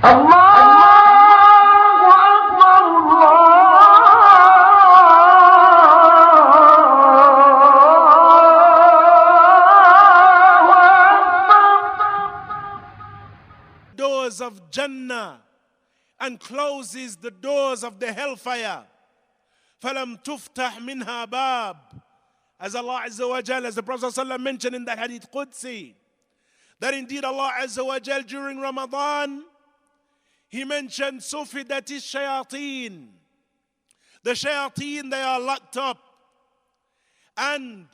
Doors of Jannah and closes the doors of the hellfire. فَلَمْ تُفْتَحْ مِنْهَا بَابٍ. As Allah Azza wa Jal, as the Prophet ﷺ mentioned in that Hadith Qudsi, that indeed Allah Azza wa Jal during Ramadan, He mentioned Sufidati shayateen. The shayateen, they are locked up. And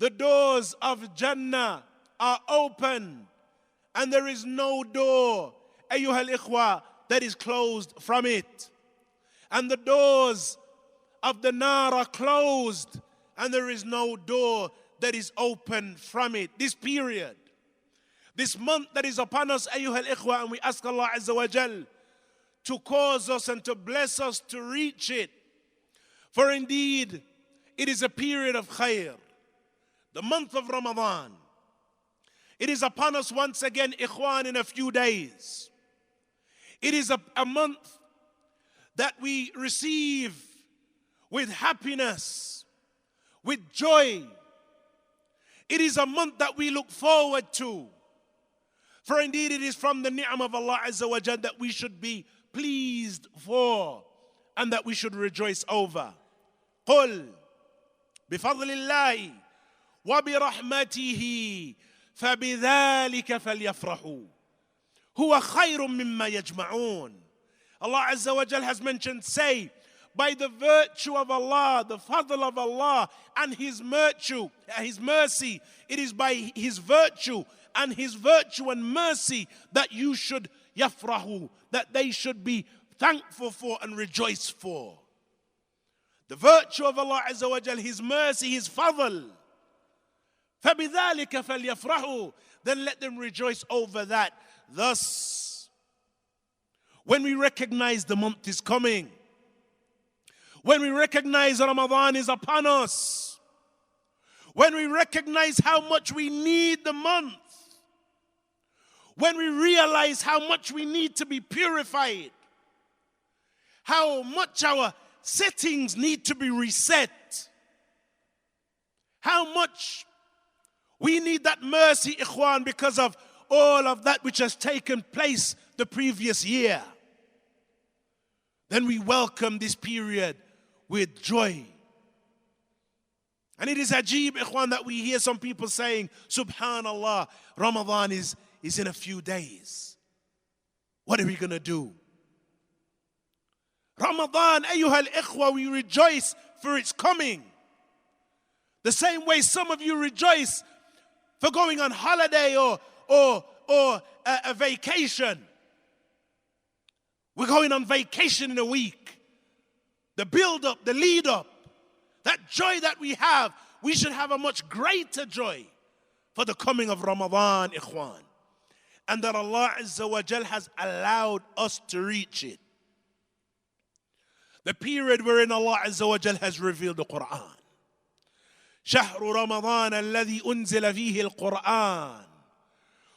the doors of Jannah are open. And there is no door, ayyuhal ikhwa, that is closed from it. And the doors of the nar are closed. And there is no door that is open from it. This period, this month that is upon us, ayyuhal ikhwa, and we ask Allah Azza wa Jal to cause us and to bless us to reach it. For indeed, it is a period of khair. The month of Ramadan. It is upon us once again, ikhwan, in a few days. It is a month that we receive with happiness, with joy. It is a month that we look forward to. For indeed, it is from the ni'am of Allah Azza wa Jal that we should be pleased for and that we should rejoice over. قُلْ بِفَضْلِ اللَّهِ وَبِرَحْمَتِهِ فَبِذَلِكَ فَلْيَفْرَحُوا هُوَ خَيْرٌ مِمَّا يَجْمَعُونَ. Allah Azza wa Jal has mentioned, say, by the virtue of Allah, the fadl of Allah and His mercy, it is by His virtue and mercy that you should yafrahu, that they should be thankful for and rejoice for. The virtue of Allah Azza wa Jal, His mercy, His fadl. فَبِذَلِكَ فَلْيَفْرَحُوا. Then let them rejoice over that. Thus, when we recognize the month is coming, when we recognize Ramadan is upon us, when we recognize how much we need the month, when we realize how much we need to be purified, how much our settings need to be reset, how much we need that mercy, ikhwan, because of all of that which has taken place the previous year, then we welcome this period with joy. And it is ajib, ikhwan, that we hear some people saying, Subhanallah, Ramadan is in a few days. What are we going to do? Ramadan, ayyuhal ikhwa, we rejoice for its coming. The same way some of you rejoice for going on holiday or a vacation. We're going on vacation in a week. The build up, the lead up, that joy that we have, we should have a much greater joy for the coming of Ramadan, ikhwan. And that Allah Azza wa Jal has allowed us to reach it. The period wherein Allah Azza wa Jal has revealed the Quran. شهر رمضان الذي أنزل فيه القرآن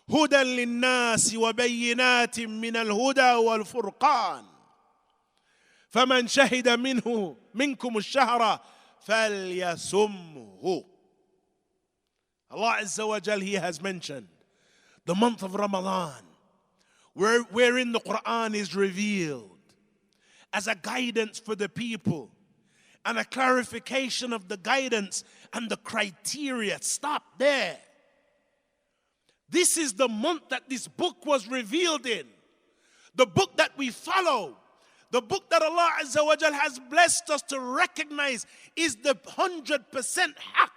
هدى للناس وبينات من الهدى والفرقان فمن شهد منكم الشهر فليصمه. Allah Azza wa Jal, He has mentioned the month of Ramadan, wherein the Quran is revealed as a guidance for the people and a clarification of the guidance and the criteria. Stop there. This is the month that this book was revealed in. The book that we follow. The book that Allah Azza wa Jal has blessed us to recognize is the 100% haqq.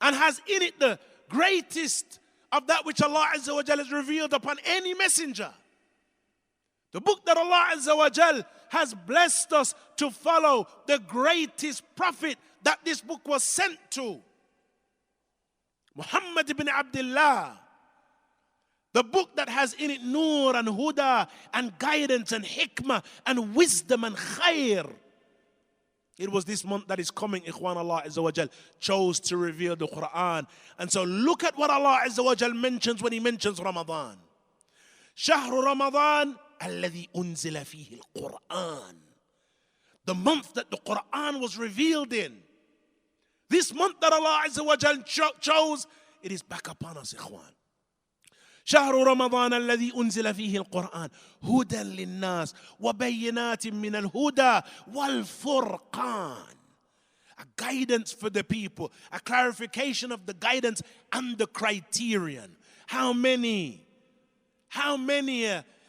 And has in it the greatest of that which Allah Azza wa Jal has revealed upon any messenger. The book that Allah Azza wa Jal has blessed us to follow, the greatest prophet that this book was sent to, Muhammad ibn Abdullah. The book that has in it nur and huda and guidance and hikmah and wisdom and khair. It was this month that is coming, ikhwan, Allah Azza wa Jal chose to reveal the Quran. And so look at what Allah Azza wa Jal mentions when He mentions Ramadan. شهر رمضان الذي أنزل فيه القرآن. The month that the Quran was revealed in. This month that Allah Azza wa Jal chose, it is back upon us, ikhwan. شهر رمضان الذي أنزل فيه القرآن هدى للناس وبينات من الهدى والفرقان. A guidance for the people, a clarification of the guidance and the criterion. How many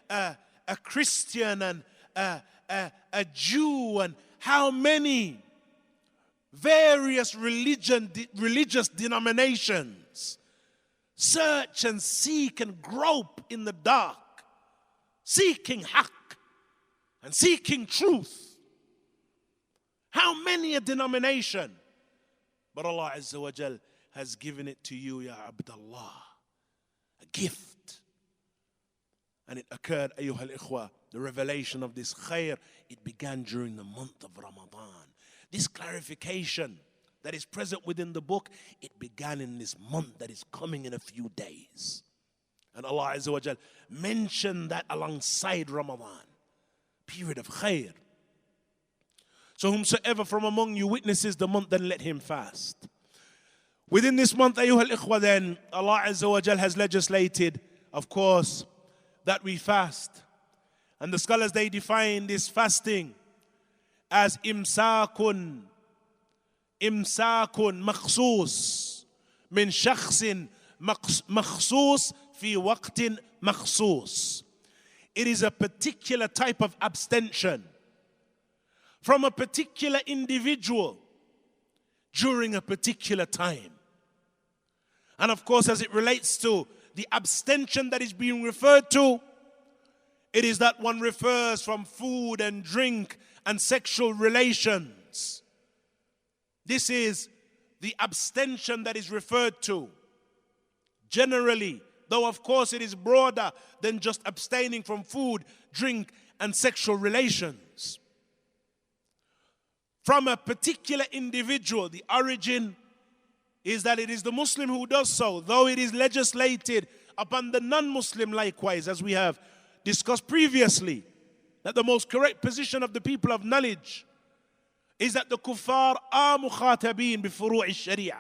a Christian and a Jew and how many various religious denominations search and seek and grope in the dark, seeking haqq and seeking truth. How many a denomination? But Allah Azza wa Jal has given it to you, Ya Abdullah, a gift. And it occurred, ayyuha al-ikhwa, the revelation of this khair, it began during the month of Ramadan. This clarification that is present within the book, it began in this month that is coming in a few days. And Allah Azza wa Jal mentioned that alongside Ramadan, period of khair. So whomsoever from among you witnesses the month, then let him fast. Within this month, ayyuha al-ikhwa, then, Allah Azza wa Jal has legislated, of course, that we fast. And the scholars, they define this fasting as imsakun makhsus min shakhsin makhsus fi waqtin makhsus. It is a particular type of abstention from a particular individual during a particular time. And of course, as it relates to the abstention that is being referred to, it is that one refers from food and drink and sexual relations. This is the abstention that is referred to generally, though of course it is broader than just abstaining from food, drink, and sexual relations. From a particular individual, the origin is that it is the Muslim who does so, though it is legislated upon the non-Muslim likewise, as we have discussed previously, that the most correct position of the people of knowledge is that the kuffar are mukhatabeen bi furu'i sharia.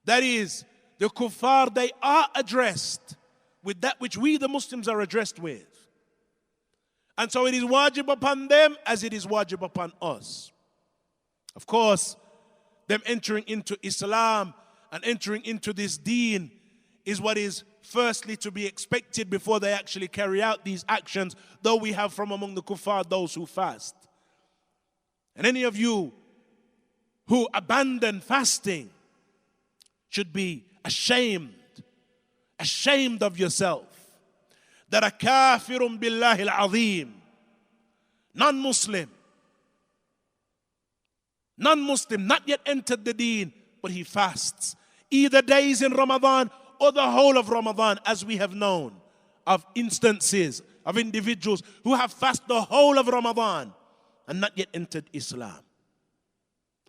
That is, the kuffar, they are addressed with that which we the Muslims are addressed with. And so it is wajib upon them as it is wajib upon us. Of course, them entering into Islam and entering into this deen is what is firstly to be expected before they actually carry out these actions, though we have from among the kuffar those who fast. And any of you who abandon fasting should be ashamed of yourself. That a kafirun billahi al-azim, non-Muslim, not yet entered the deen, but he fasts either days in Ramadan or the whole of Ramadan, as we have known of instances of individuals who have fasted the whole of Ramadan and not yet entered Islam.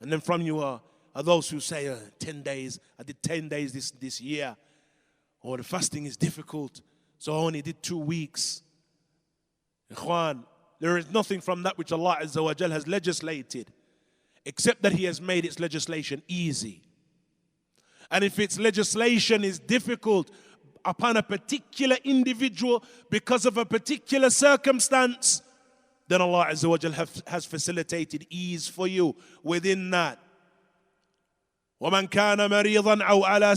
And then from you are those who say 10 days, I did 10 days this year, or the fasting is difficult, so I only did 2 weeks. Ikhwan, there is nothing from that which Allah Azza wa Jal has legislated except that He has made its legislation easy. And if its legislation is difficult upon a particular individual because of a particular circumstance, then Allah Azza wa Jal has facilitated ease for you within that. وَمَنْ كَانَ مَرِيضًا أَوْ عَلَى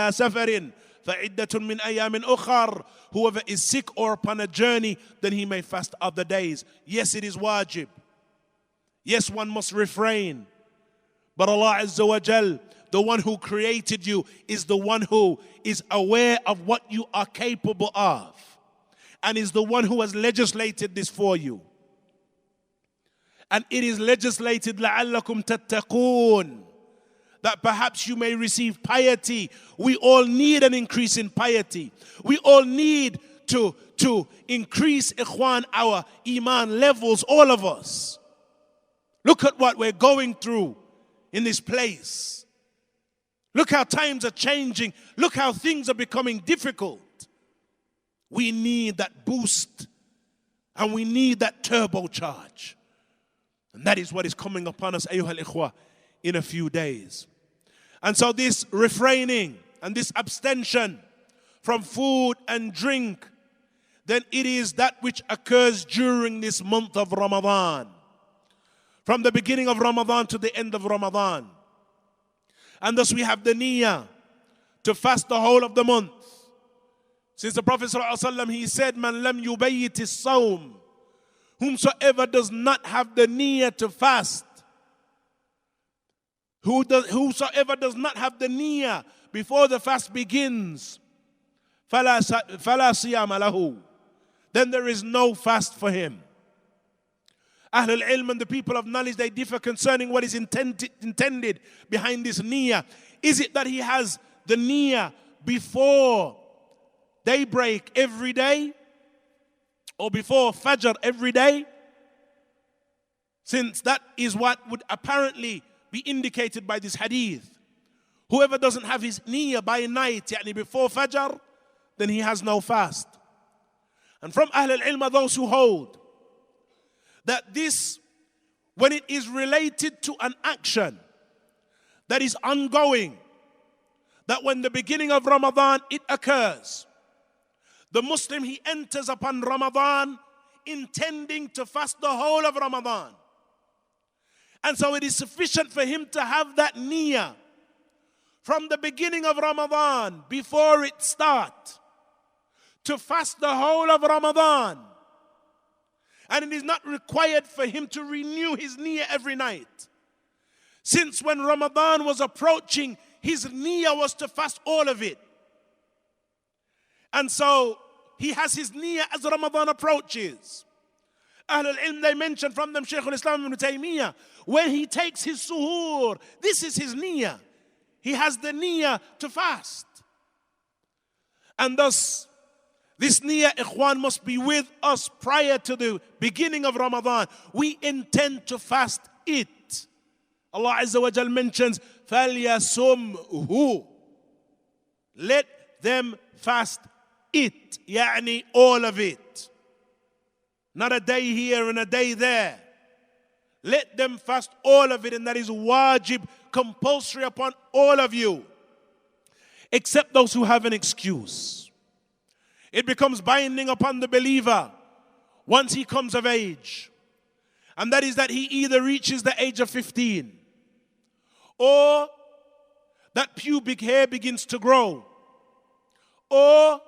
سَفَرٍ فَعِدَّةٌ مِّنْ أَيَّامٍ أُخَرٍ. Whoever is sick or upon a journey, then he may fast other days. Yes, it is wajib. Yes, one must refrain. But Allah Azza wa Jal, the one who created you, is the one who is aware of what you are capable of, and is the one who has legislated this for you. And it is legislated لَعَلَّكُمْ تَتَّقُونَ, that perhaps you may receive piety. We all need an increase in piety. We all need to increase, ikhwan, our iman levels, all of us. Look at what we're going through in this place. Look how times are changing. Look how things are becoming difficult. We need that boost and we need that turbocharge. And that is what is coming upon us, ayyuhal ikhwa, in a few days. And so this refraining and this abstention from food and drink, then it is that which occurs during this month of Ramadan. From the beginning of Ramadan to the end of Ramadan. And thus we have the niyyah to fast the whole of the month. Since the Prophet ﷺ, he said, Man lam yubayyit as-sawm, whomsoever does not have the niyyah to fast, whosoever does not have the niyyah before the fast begins, fala siyama lahu, then there is no fast for him. Ahlul ilm and the people of knowledge, they differ concerning what is intended behind this niyyah. Is it that he has the niyyah before daybreak every day, or before fajr every day? Since that is what would apparently be indicated by this hadith. Whoever doesn't have his niyyah by night, yani before fajr, then he has no fast. And from Ahlul ilm are those who hold that this, when it is related to an action that is ongoing, that when the beginning of Ramadan it occurs, the Muslim, he enters upon Ramadan intending to fast the whole of Ramadan. And so it is sufficient for him to have that niyyah from the beginning of Ramadan, before it starts, to fast the whole of Ramadan. And it is not required for him to renew his niyyah every night. Since when Ramadan was approaching, his niyyah was to fast all of it. And so he has his niyyah as Ramadan approaches. Ahlul ilm, they mention from them, Shaykh al-Islam ibn Taymiyyah, when he takes his suhoor, this is his niyyah. He has the niyyah to fast. And thus, this niyyah, ikhwan, must be with us prior to the beginning of Ramadan. We intend to fast it. Allah Azza wa Jal mentions, فَلْيَسُمْهُ, let them fast it, يعني all of it. Not a day here and a day there. Let them fast all of it, and that is wajib, compulsory upon all of you, except those who have an excuse. It becomes binding upon the believer once he comes of age. And that is that he either reaches the age of 15, or that pubic hair begins to grow, or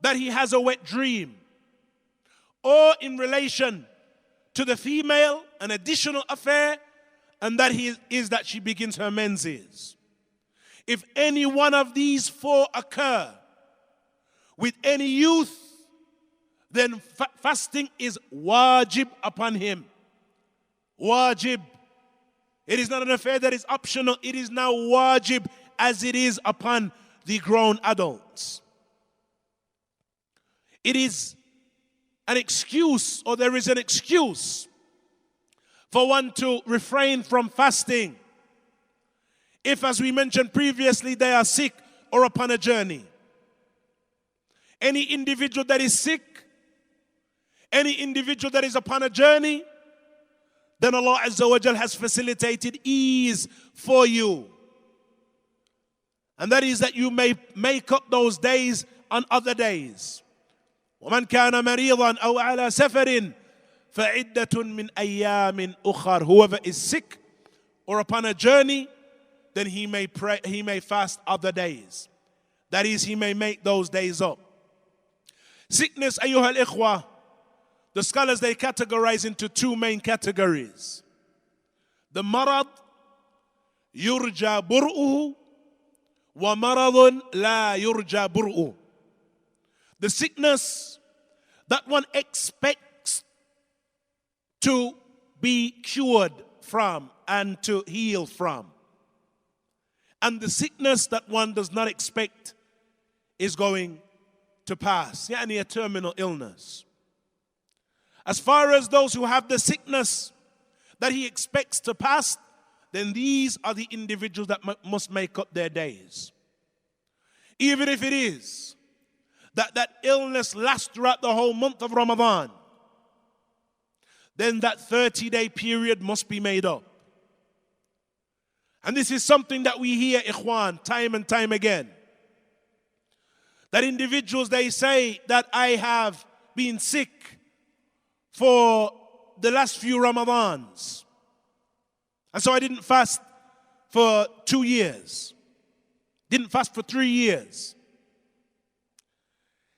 that he has a wet dream, or in relation to the female, an additional affair, and that is that she begins her menses. If any one of these four occur with any youth, then fasting is wajib upon him. Wajib. It is not an affair that is optional. It is now wajib, as it is upon the grown adults. It is an excuse, or there is an excuse for one to refrain from fasting if, as we mentioned previously, they are sick or upon a journey. Any individual that is sick, any individual that is upon a journey, then Allah Azza wa Jal has facilitated ease for you. And that is that you may make up those days on other days. وَمَنْ كَانَ مَرِيضًا أَوْ عَلَى سَفَرٍ فَعِدَّةٌ مِّنْ أَيَّامٍ أُخَرٍ. Whoever is sick or upon a journey, then he may fast other days. That is, he may make those days up. Sickness, ayyuhal ikhwa, the scholars, they categorize into two main categories. The marad, yurja bur'uhu, wa maradun la yurja bur'uhu. The sickness that one expects to be cured from and to heal from. And the sickness that one does not expect is going to pass. Yani a terminal illness. As far as those who have the sickness that he expects to pass, then these are the individuals that must make up their days. Even if it is that illness lasts throughout the whole month of Ramadan, then that 30-day period must be made up. And this is something that we hear, ikhwan, time and time again. That individuals, they say that I have been sick for the last few Ramadans, and so I didn't fast for 2 years. Didn't fast for 3 years.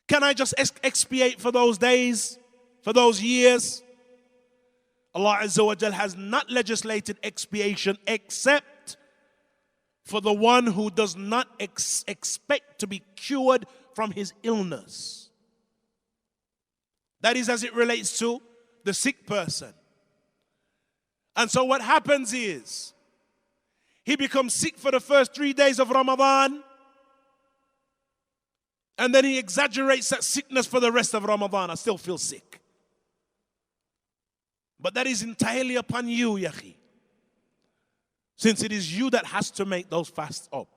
Can I just expiate for those days, for those years? Allah Azza wa Jal has not legislated expiation except for the one who does not expect to be cured from his illness. That is as it relates to the sick person. And so what happens is, he becomes sick for the first 3 days of Ramadan, and then he exaggerates that sickness for the rest of Ramadan. I still feel sick. But that is entirely upon you, Yahi. Since it is you that has to make those fasts up.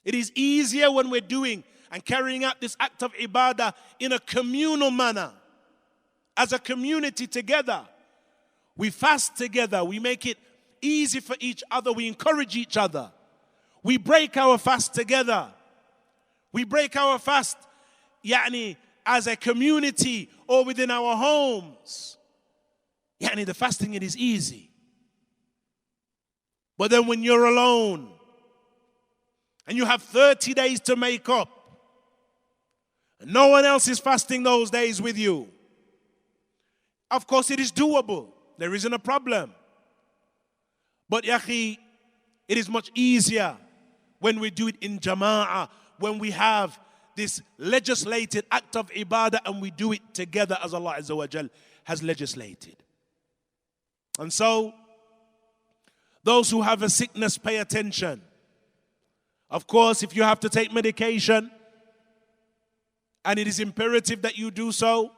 It is easier when we're doing and carrying out this act of ibadah in a communal manner. As a community together. We fast together. We make it easy for each other. We encourage each other. We break our fast together. We break our fast, as a community or within our homes. The fasting, it is easy. But then when you're alone and you have 30 days to make up, and no one else is fasting those days with you, of course it is doable. There isn't a problem. But Yahi, it is much easier when we do it in jama'ah, when we have this legislated act of ibadah and we do it together as Allah Azza wa Jal has legislated. And so, those who have a sickness, pay attention. Of course, if you have to take medication, and it is imperative that you do so,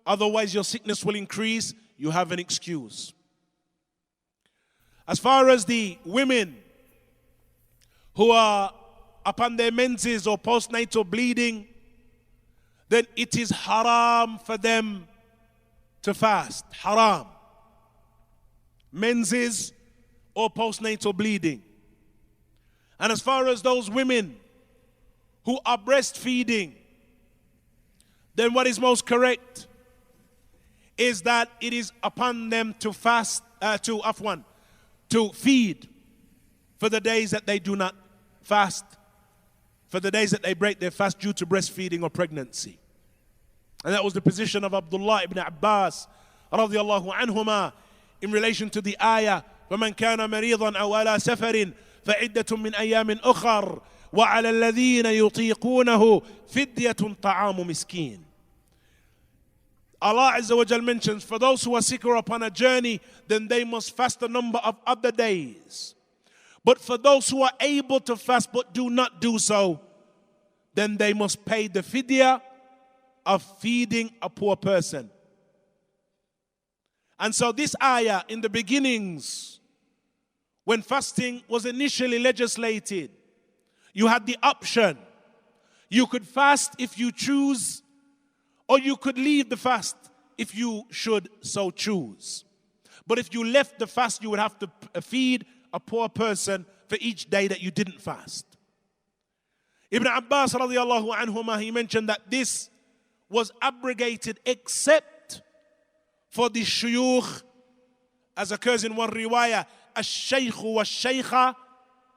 otherwise your sickness will increase, you have an excuse. As far as the women who are upon their menses or postnatal bleeding, then it is haram for them to fast. Haram. Menses or postnatal bleeding. And as far as those women who are breastfeeding, then what is most correct is that it is upon them to fast, to feed for the days that they do not fast, for the days that they break their fast due to breastfeeding or pregnancy. And that was the position of Abdullah ibn Abbas radiyallahu anhuma in relation to the ayah, وَمَنْ كَانَ مَرِيضًا أَوْ عَلَى سَفَرٍ فَعِدَّةٌ مِّنْ أَيَّامٍ أُخَرٍ وَعَلَى الَّذِينَ يُطِيقُونَهُ فِدْيَةٌ طَعَامُ مِسْكِينٍ. Allah Azza wa Jal mentions, for those who are sick or upon a journey, then they must fast a number of other days. But for those who are able to fast but do not do so, then they must pay the fidya of feeding a poor person. And so this ayah in the beginnings, when fasting was initially legislated, you had the option. You could fast if you choose, or you could leave the fast if you should so choose. But if you left the fast, you would have to feed a poor person for each day that you didn't fast. Ibn Abbas radiyallahu anhuma, he mentioned that this was abrogated except for the shuyukh, as occurs in one riwayah, ash-shaykh wa shaykha,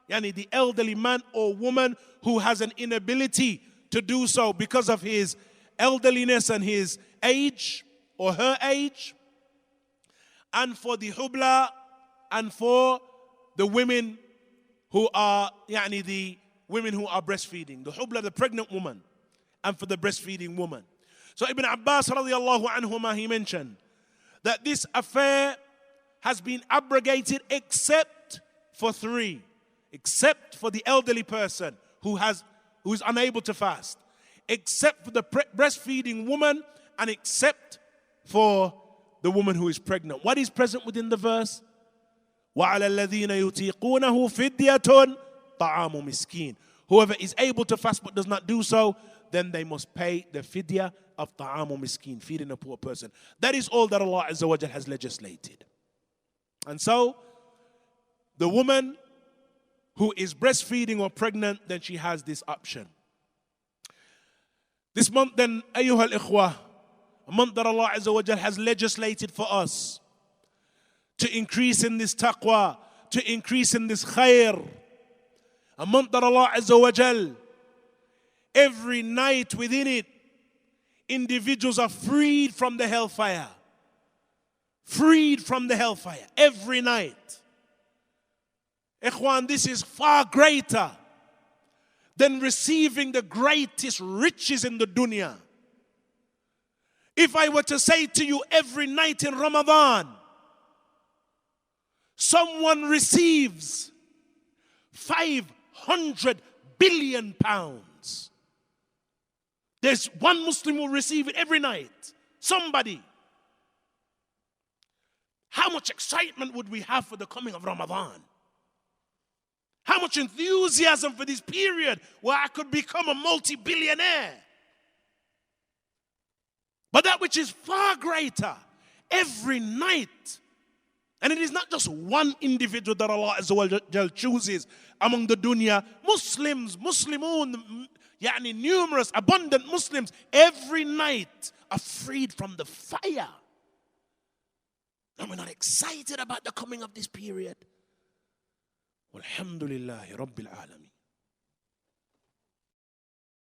the elderly man or woman who has an inability to do so because of his elderliness and his age or her age, and for the hubla, and for the women who are the women who are breastfeeding, the hubla, the pregnant woman, and for the breastfeeding woman. So Ibn Abbas radiyallahu anhuma, he mentioned that this affair has been abrogated except for three, except for the elderly person who is unable to fast, except for the breastfeeding woman, and except for the woman who is pregnant. What is present within the verse? وَعَلَى الَّذِينَ يُطِيقُونَهُ فِدْيَةٌ طَعَامُ مِسْكِينٍ. Whoever is able to fast but does not do so, then they must pay the fidya of ta'amu miskin, feeding a poor person. That is all that Allah Azza wa Jal has legislated. And so, the woman who is breastfeeding or pregnant, then she has this option. This month then, ayyuha al-ikhwah, a month that Allah Azza wa Jal has legislated for us to increase in this taqwa, to increase in this khair. A month that Allah Azza wa Jal, every night within it, individuals are freed from the hellfire. Freed from the hellfire every night. Ikhwan, this is far greater than receiving the greatest riches in the dunya. If I were to say to you every night in Ramadan, someone receives 500 billion pounds. There's one Muslim who will receive it every night. Somebody. How much excitement would we have for the coming of Ramadan? How much enthusiasm for this period where I could become a multi-billionaire? But that which is far greater, every night. And it is not just one individual that Allah Azza wa Jal chooses among the dunya. Muslims, Muslimun, numerous, abundant Muslims, every night are freed from the fire. And we're not excited about the coming of this period. Walhamdulillahi Rabbil Alameen.